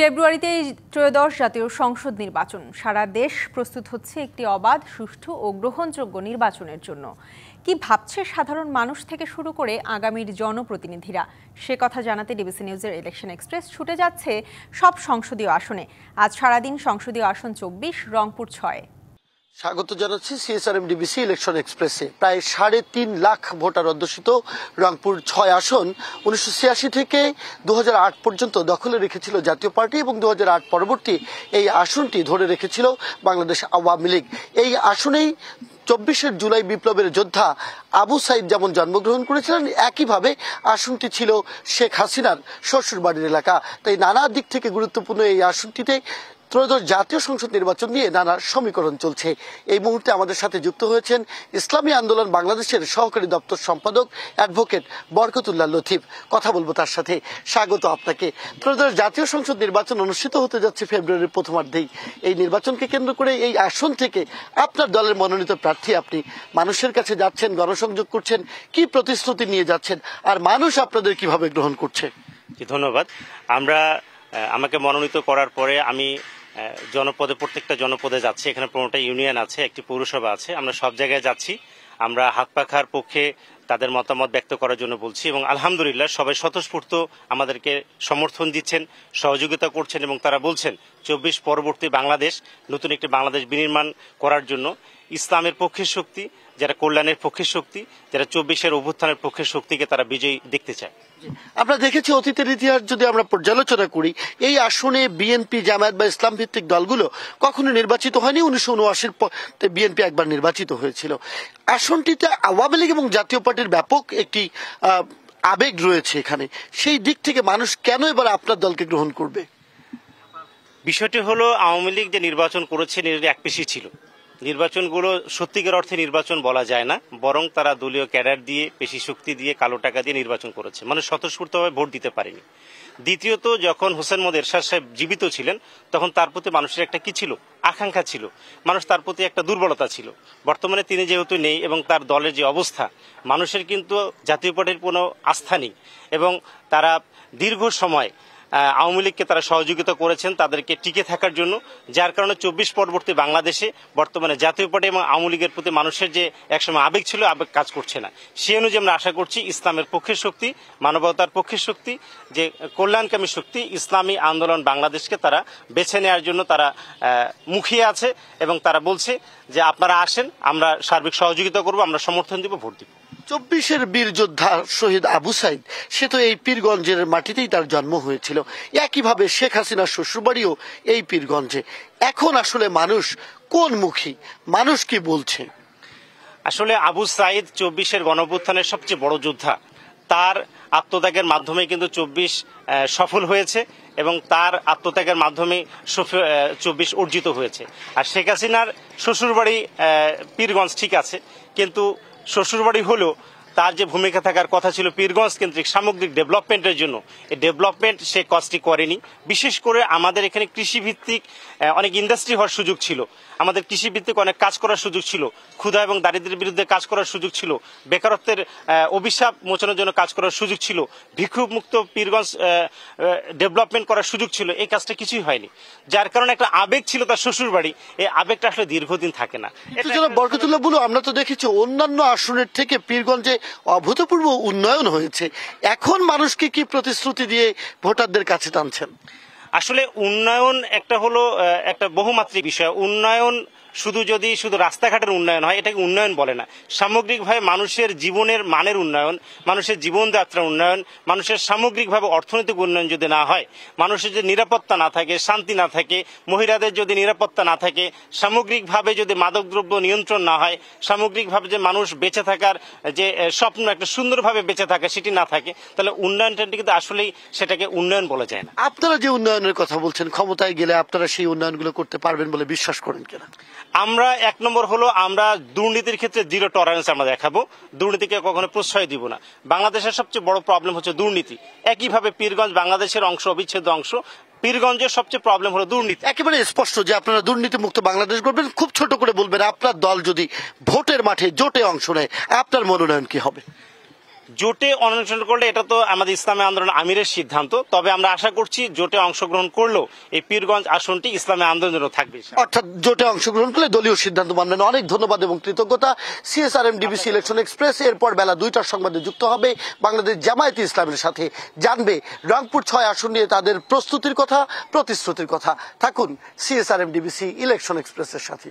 ফেব্রুয়ারিতে ত্রয়োদশ জাতীয় সংসদ নির্বাচন। সারা দেশ প্রস্তুত হচ্ছে একটি অবাধ, সুষ্ঠু ও গ্রহণযোগ্য নির্বাচনের জন্য। কি ভাবছে সাধারণ মানুষ থেকে শুরু করে আগামীর জনপ্রতিনিধিরা, সে কথা জানাতে ডিবিসি নিউজের ইলেকশন এক্সপ্রেস ছুটে যাচ্ছে সব সংসদীয় আসনে। আজ সারাদিন সংসদীয় আসন ২৪, রংপুর ৬। স্বাগত জানাচ্ছি সিএসআরএম ডিবিসি ইলেকশন এক্সপ্রেসে। প্রায় ৩.৫ লাখ ভোটার অধ্যুষিত রংপুর ৬ আসন ১৯৮৬ থেকে ২০০৮ পর্যন্ত দখলে রেখেছিল জাতীয় পার্টি এবং ২০০৮ পরবর্তী এই আসনটি ধরে রেখেছিল বাংলাদেশ আওয়ামী লীগ। এই আসনেই ২৪ জুলাই বিপ্লবের যোদ্ধা আবু সাইদ যেমন জন্মগ্রহণ করেছিলেন, একইভাবে আসনটি ছিল শেখ হাসিনার শ্বশুরবাড়ির এলাকা। তাই নানা দিক থেকে গুরুত্বপূর্ণ এই আসনটিতে ত্রয়োদশ জাতীয় সংসদ নির্বাচন নিয়ে নানা সমীকরণ চলছে। এই মুহূর্তে আমাদের সাথে যুক্ত হয়েছেন ইসলামী আন্দোলন বাংলাদেশের সহকারী দপ্তর সম্পাদক অ্যাডভোকেট বরকতুল্লাহ লতিফ। কথা বলবো তার সাথে। স্বাগত আপনাকে। ত্রয়োদশ জাতীয় সংসদ নির্বাচন অনুষ্ঠিত হতে যাচ্ছে ফেব্রুয়ারির প্রথমার্ধেই। এই নির্বাচনকে কেন্দ্র করে এই আসন থেকে আপনার দলের মনোনীত প্রার্থী, আপনি মানুষের কাছে যাচ্ছেন, গণসংযোগ করছেন, কি প্রতিশ্রুতি নিয়ে যাচ্ছেন, আর মানুষ আপনাদের কিভাবে গ্রহণ করছে? ধন্যবাদ। আমাকে মনোনীত করার পরে আমি প্রত্যেকটা জনপদে যাচ্ছি। এখানে ১৫টা ইউনিয়ন আছে, একটি পৌরসভা আছে। আমরা সব জায়গায় যাচ্ছি। আমরা হাত পাখার পক্ষে তাদের মতামত ব্যক্ত করার জন্য বলছি এবং আলহামদুলিল্লাহ সবাই স্বতঃস্ফূর্ত আমাদেরকে সমর্থন দিচ্ছেন, সহযোগিতা করছেন এবং তারা বলছেন ২৪ পরবর্তী বাংলাদেশ, নতুন একটি বাংলাদেশ বিনির্মাণ করার জন্য ইসলামের পক্ষের শক্তি, যারা কল্যাণের পক্ষের শক্তি, যারা ২৪-এর অভ্যুত্থানের পক্ষের শক্তিকে তারা বিজয়ী দেখতে চায়। আমরা দেখেছি অতীতের ইতিহাস যদি আমরা পর্যালোচনা করি, এই আসনে বিএনপি, জামায়াত বা ইসলাম ভিত্তিক দলগুলো কখনো নির্বাচিত হয়নি। ১৯৭৯ বিএনপি একবার নির্বাচিত হয়েছিল। আসনটিতে আওয়ামী লীগ এবং জাতীয় পার্টির ব্যাপক একটি আবেগ রয়েছে এখানে। সেই দিক থেকে মানুষ কেন এবার আপনার দলকে গ্রহণ করবে? বিষয়টি হলো, আওয়ামী লীগ যে নির্বাচন করেছে একপেশি ছিল। নির্বাচনগুলো সত্যিকার অর্থে নির্বাচন বলা যায় না, বরং তারা দলীয় ক্যাডার দিয়ে, পেশি শক্তি দিয়ে, কালো টাকা দিয়ে নির্বাচন করেছে। মানুষ স্বতঃস্ফূর্তভাবে ভোট দিতে পারেনি। দ্বিতীয়ত, যখন হোসেন মোহাম্মদ এরশাদ সাহেব জীবিত ছিলেন তখন তার প্রতি মানুষের একটা কি ছিল, আকাঙ্ক্ষা ছিল, মানুষ তার প্রতি একটা দুর্বলতা ছিল। বর্তমানে তিনি যেহেতু নেই এবং তার দলের যে অবস্থা, মানুষের কিন্তু জাতীয় পার্টির কোনো আস্থা নেই এবং তারা দীর্ঘ সময় আওয়ামী লীগকে তারা সহযোগিতা করেছেন তাদেরকে টিকে থাকার জন্য, যার কারণে ২৪ পরবর্তী বাংলাদেশে বর্তমানে জাতীয় পার্টি এবং আওয়ামী লীগের প্রতি মানুষের যে একসময় আবেগ ছিল, আবেগ কাজ করছে না। সে অনুযায়ী আমরা আশা করছি ইসলামের পক্ষের শক্তি, মানবতার পক্ষের শক্তি, যে কল্যাণকামী শক্তি, ইসলামী আন্দোলন বাংলাদেশকে তারা বেছে নেওয়ার জন্য তারা মুখিয়ে আছে এবং তারা বলছে যে আপনারা আসেন, আমরা সার্বিক সহযোগিতা করব, আমরা সমর্থন দিব, ভোট দিব। ২৪-এর বীর যোদ্ধা শহীদ আবু সাইদ, সে তো এই পীরগঞ্জের মাটিতেই তার জন্ম হয়েছিল। একইভাবে শেখ হাসিনার শ্বশুরবাড়িও এই পীরগঞ্জে। এখন আসলে মানুষ কোন মুখী, মানুষ কি বলছে? আসলে আবু সাইদ ২৪-এর গণঅভ্যুত্থানের সবচেয়ে বড় যোদ্ধা। তার আত্মত্যাগের মাধ্যমে কিন্তু ২৪ সফল হয়েছে এবং তার আত্মত্যাগের মাধ্যমে ২৪ অর্জিত হয়েছে। আর শেখ হাসিনার শ্বশুরবাড়ি পীরগঞ্জ ঠিক আছে, কিন্তু শ্বশুরবাড়ি হলেও তার যে ভূমিকা থাকার কথা ছিল পীরগঞ্জ কেন্দ্রিক সামগ্রিক ডেভেলপমেন্টের জন্য, এই ডেভেলপমেন্ট সে কাজটি করেনি। বিশেষ করে আমাদের এখানে কৃষিভিত্তিক অনেক ইন্ডাস্ট্রি হওয়ার সুযোগ ছিল, আমাদের কৃষিভিত্তিক অনেক কাজ করার সুযোগ ছিল, ক্ষুধা এবং দারিদ্র্যের বিরুদ্ধে কাজ করার সুযোগ ছিল, বেকারত্বের অভিশাপ মোচনের জন্য কাজ করার সুযোগ ছিল, ভিক্ষুকমুক্ত পীরগঞ্জ ডেভেলপমেন্ট করার সুযোগ ছিল। এই কাজটা কিছুই হয়নি, যার কারণে একটা আবেগ ছিল তার শ্বশুরবাড়ি। এই আবেগটা আসলে দীর্ঘদিন থাকে না। বরকতুল্লাহ বলু, আমরা তো দেখেছি অন্যান্য আসনের থেকে পীরগঞ্জে অভূতপূর্ব উন্নয়ন হয়েছে। এখন মানুষকে কি প্রতিশ্রুতি দিয়ে ভোটারদের কাছে টানছেন? আসলে উন্নয়ন একটা বহুমাত্রিক বিষয়। উন্নয়ন শুধু রাস্তাঘাটের উন্নয়ন হয়, এটাকে উন্নয়ন বলে না। সামগ্রিকভাবে মানুষের জীবনের মানের উন্নয়ন, মানুষের জীবনযাত্রার উন্নয়ন, মানুষের সামগ্রিকভাবে অর্থনৈতিক উন্নয়ন যদি না হয়, মানুষের যদি নিরাপত্তা না থাকে, শান্তি না থাকে, মহিলাদের যদি নিরাপত্তা না থাকে, সামগ্রিকভাবে যদি মাদকদ্রব্য নিয়ন্ত্রণ না হয়, সামগ্রিকভাবে যে মানুষ বেঁচে থাকার যে স্বপ্ন, একটা সুন্দরভাবে বেঁচে থাকা, সেটি না থাকে, তাহলে উন্নয়নটা কিন্তু আসলেই সেটাকে উন্নয়ন বলা যায় না। আপনারা যে উন্নয়নের কথা বলছেন, ক্ষমতায় গেলে আপনারা সেই উন্নয়নগুলো করতে পারবেন বলে বিশ্বাস করেন কিনা? আমরা এক নম্বর হলো, আমরা দুর্নীতির ক্ষেত্রে জিরো টলারেন্স আমরা দেখাবো, দুর্নীতিকে কখনো প্রশ্রয় দিব না। বাংলাদেশের সবচেয়ে বড় প্রবলেম হচ্ছে দুর্নীতি। একইভাবে পীরগঞ্জ বাংলাদেশের অংশ, অবিচ্ছেদ্য অংশ। পীরগঞ্জের সবচেয়ে প্রবলেম হলো দুর্নীতি। একেবারে স্পষ্ট যে আপনারা দুর্নীতি মুক্ত বাংলাদেশ করবেন। খুব ছোট করে বলবেন, আপনার দল যদি ভোটের মাঠে জোটে অংশ নেয়, আপনার মনোনয়ন কি হবে? জোটে অনশন করলে এটা তো আমাদের ইসলামী আন্দোলন আমিরের সিদ্ধান্ত, তবে আমরা আশা করছি জোটে অংশগ্রহণ করলেও এই পীরগঞ্জ আসনটি ইসলামী আন্দোলনের থাকবে। অর্থাৎ জোটে অংশগ্রহণ করলে দলীয় সিদ্ধান্ত মানবেন। অনেক ধন্যবাদ এবং কৃতজ্ঞতা। CSRM-DBC ইলেকশন এক্সপ্রেস এরপর বেলা 2টার সংবাদে যুক্ত হবে বাংলাদেশ জামায়াতে ইসলামের সাথে, জানবে রংপুর 6 আসন নিয়ে তাদের প্রস্তুতির কথা, প্রতিশ্রুতির কথা। থাকুন CSRM-DBC ইলেকশন এক্সপ্রেসের সাথে।